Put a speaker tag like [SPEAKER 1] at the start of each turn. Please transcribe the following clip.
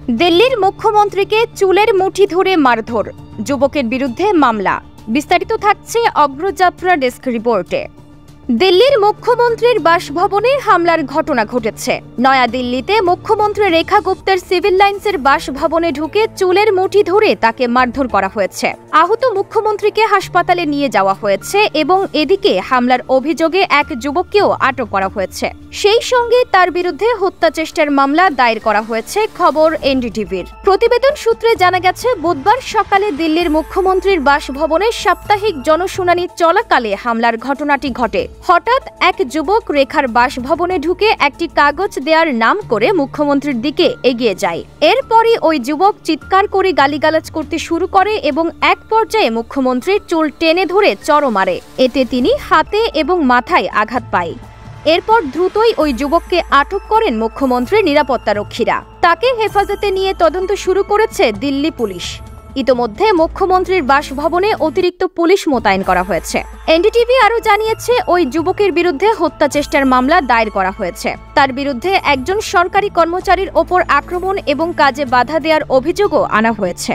[SPEAKER 1] দিল্লির মুখ্যমন্ত্রীকে চুলের মুঠি ধরে মারধর, যুবকের বিরুদ্ধে মামলা। বিস্তারিত থাকছে অগ্রযাত্রা ডেস্ক রিপোর্টে। দিল্লির মুখ্যমন্ত্রীর বাসভবনে হামলার ঘটনা ঘটেছে। নয়াদিল্লিতে মুখ্যমন্ত্রী রেখা গুপ্তের সিভিল লাইন্সের বাসভবনে ঢুকে চুলের মুঠি ধরে তাকে মারধর করা হয়েছে। আহত মুখ্যমন্ত্রীকে হাসপাতালে নিয়ে যাওয়া হয়েছে এবং এদিকে হামলার অভিযোগে এক যুবককেও আটক করা হয়েছে। সেই সঙ্গে তার বিরুদ্ধে হত্যা চেষ্টার মামলা দায়ের করা হয়েছে, খবর এনডিটিভির। প্রতিবেদন সূত্রে জানা গেছে, বুধবার সকালে দিল্লির মুখ্যমন্ত্রীর বাসভবনে সাপ্তাহিক জনশুনানি চলাকালে হামলার ঘটনাটি ঘটে। হঠাৎ এক যুবক রেখার বাসভবনে ঢুকে একটি কাগজ দেওয়ার নাম করে মুখ্যমন্ত্রীর দিকে এগিয়ে যায়। এরপরই ওই যুবক চিৎকার করে গালিগালাজ করতে শুরু করে এবং এক পর্যায়ে মুখ্যমন্ত্রীর চুল টেনে ধরে চড় মারে। এতে তিনি হাতে এবং মাথায় আঘাত পায়। এরপর দ্রুতই ওই যুবককে আটক করেন মুখ্যমন্ত্রীর নিরাপত্তারক্ষীরা। তাকে হেফাজতে নিয়ে তদন্ত শুরু করেছে দিল্লি পুলিশ। ইতোমধ্যে মুখ্যমন্ত্রীর বাসভবনে অতিরিক্ত পুলিশ মোতায়েন করা হয়েছে। এনডিটিভি আরও জানিয়েছে, ওই যুবকের বিরুদ্ধে হত্যা চেষ্টার মামলা দায়ের করা হয়েছে। তার বিরুদ্ধে একজন সরকারি কর্মচারীর ওপর আক্রমণ এবং কাজে বাধা দেওয়ার অভিযোগও আনা হয়েছে।